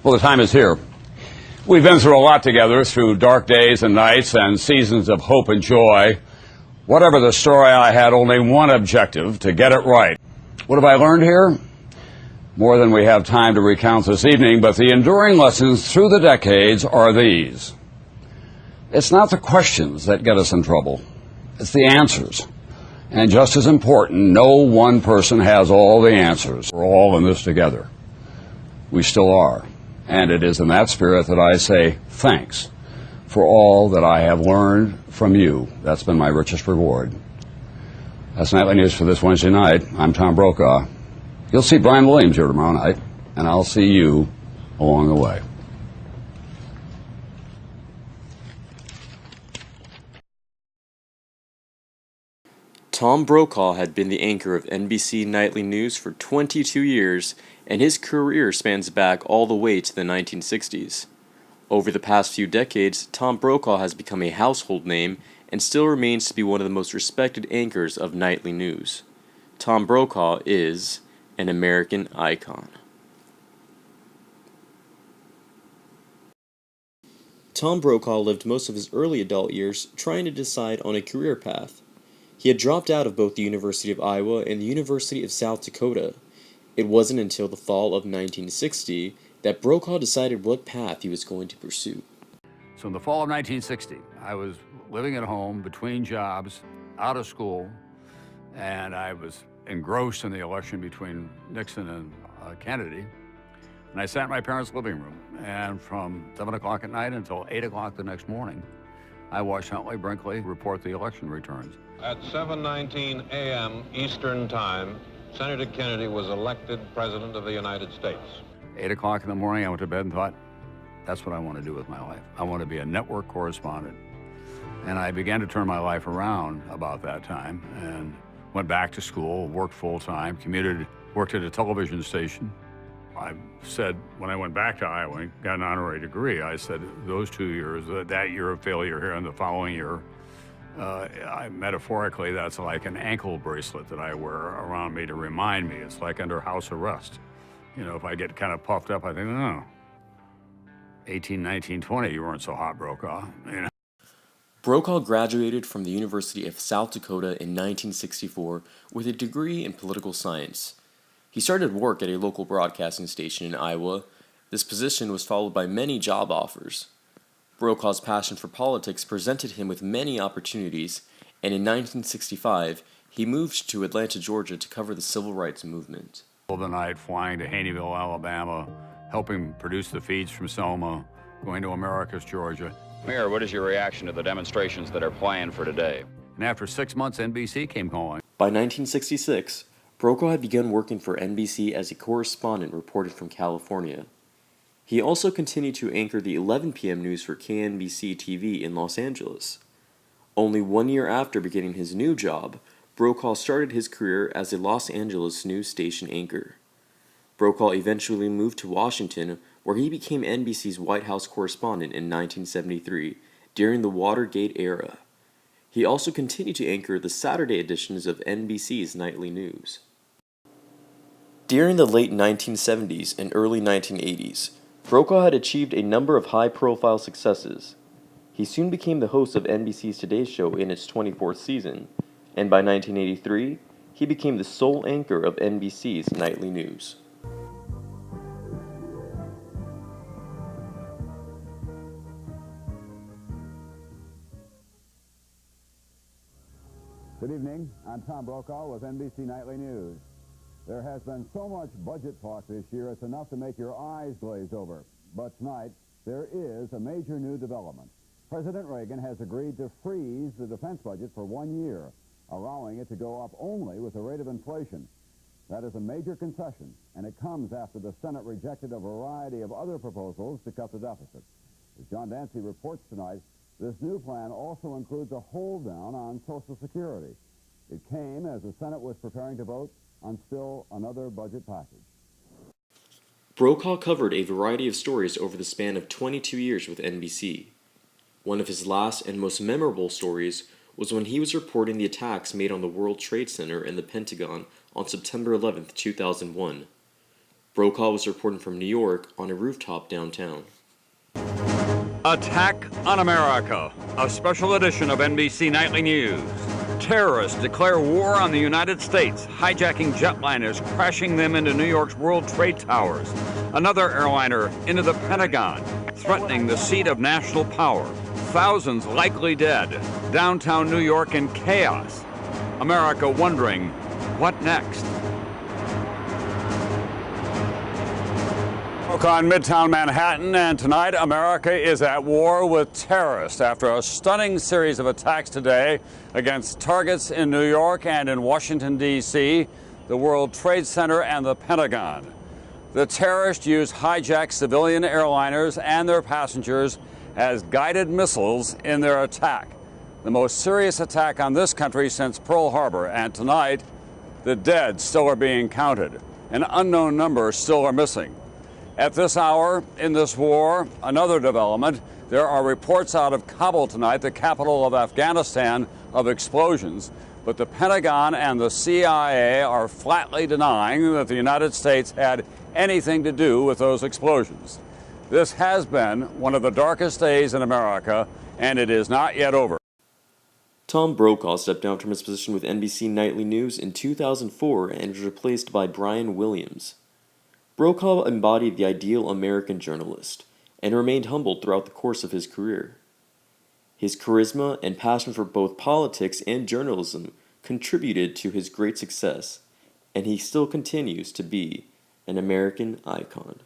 Well, the time is here. We've been through a lot together, through dark days and nights and seasons of hope and joy. Whatever the story, I had only one objective: to get it right. What have I learned here? More than we have time to recount this evening, but the enduring lessons through the decades are these. It's not the questions that get us in trouble. It's the answers. And just as important, no one person has all the answers. We're all in this together. We still are. And it is in that spirit that I say thanks for all that I have learned from you. That's been my richest reward. That's Nightly News for this Wednesday night. I'm Tom.Brokaw. You'll see Brian Williams here tomorrow night, and I'll see you along the way. Tom.Brokaw had been the anchor of NBC Nightly News for 22 years, and his career spans back all the way to the 1960s. Over the past few decades, Tom.Brokaw has become a household name and still remains to be one of the most respected anchors of nightly news. Tom.Brokaw is an American icon. Tom.Brokaw lived most of his early adult years trying to decide on a career path. He had dropped out of both the University of Iowa and the University of South Dakota. It wasn't until the fall of 1960 that Brokaw decided what path he was going to pursue. So in the fall of 1960, I was living at home between jobs, out of school, and I was engrossed in the election between Nixon and Kennedy. And I sat in my parents' living room, and from 7 o'clock at night until 8 o'clock the next morning, I watched Huntley Brinkley report the election returns. At 7:19 a.m. Eastern Time, Senator Kennedy was elected President of the United States. 8 o'clock in the morning, I went to bed and thought, that's what I want to do with my life. I want to be a network correspondent. And I began to turn my life around about that time and went back to school, worked full-time, commuted, worked at a television station. I said, when I went back to Iowa and got an honorary degree, I said those 2 years, that year of failure here and the following year, metaphorically, that's like an ankle bracelet that I wear around me to remind me. It's like under house arrest. You know, if I get kind of puffed up, I think, oh, 18, 19, 20, you weren't so hot, Brokaw. You know? Brokaw graduated from the University of South Dakota in 1964 with a degree in political science. He started work at a local broadcasting station in Iowa. This position was followed by many job offers. Brokaw's passion for politics presented him with many opportunities, and in 1965, he moved to Atlanta, Georgia to cover the civil rights movement. The night flying to Haneyville, Alabama, helping produce the feeds from Selma, going to Americus, Georgia. Mayor, what is your reaction to the demonstrations that are planned for today? And after 6 months, NBC came calling. By 1966, Brokaw had begun working for NBC as a correspondent reported from California. He also continued to anchor the 11 p.m. news for KNBC-TV in Los Angeles. Only 1 year after beginning his new job, Brokaw started his career as a Los Angeles news station anchor. Brokaw eventually moved to Washington, where he became NBC's White House correspondent in 1973, during the Watergate era. He also continued to anchor the Saturday editions of NBC's Nightly News. During the late 1970s and early 1980s, Brokaw had achieved a number of high-profile successes. He soon became the host of NBC's Today Show in its 24th season, and by 1983, he became the sole anchor of NBC's Nightly News. Good evening. I'm Tom.Brokaw with NBC Nightly News. There has been so much budget talk this year, it's enough to make your eyes glaze over. But tonight, there is a major new development. President Reagan has agreed to freeze the defense budget for 1 year, allowing it to go up only with the rate of inflation. That is a major concession, and it comes after the Senate rejected a variety of other proposals to cut the deficit. As John Dancy reports tonight, this new plan also includes a hold down on Social Security. It came as the Senate was preparing to vote on still another budget package. Brokaw covered a variety of stories over the span of 22 years with NBC. One of his last and most memorable stories was when he was reporting the attacks made on the World Trade Center and the Pentagon on September 11, 2001. Brokaw was reporting from New York on a rooftop downtown. Attack on America, a special edition of NBC Nightly News. Terrorists declare war on the United States, hijacking jetliners, crashing them into New York's World Trade Towers. Another airliner into the Pentagon, threatening the seat of national power. Thousands likely dead. Downtown New York in chaos. America wondering, what next? On Midtown Manhattan, and tonight America is at war with terrorists after a stunning series of attacks today against targets in New York and in Washington, D.C., the World Trade Center and the Pentagon. The terrorists used hijacked civilian airliners and their passengers as guided missiles in their attack. The most serious attack on this country since Pearl Harbor, and tonight the dead still are being counted. An unknown number still are missing. At this hour in this war, another development. There are reports out of Kabul tonight, the capital of Afghanistan, of explosions. But the Pentagon and the CIA are flatly denying that the United States had anything to do with those explosions. This has been one of the darkest days in America, and it is not yet over. Tom.Brokaw stepped down from his position with NBC Nightly News in 2004 and was replaced by Brian Williams. Brokaw embodied the ideal American journalist and remained humble throughout the course of his career. His charisma and passion for both politics and journalism contributed to his great success, and he still continues to be an American icon.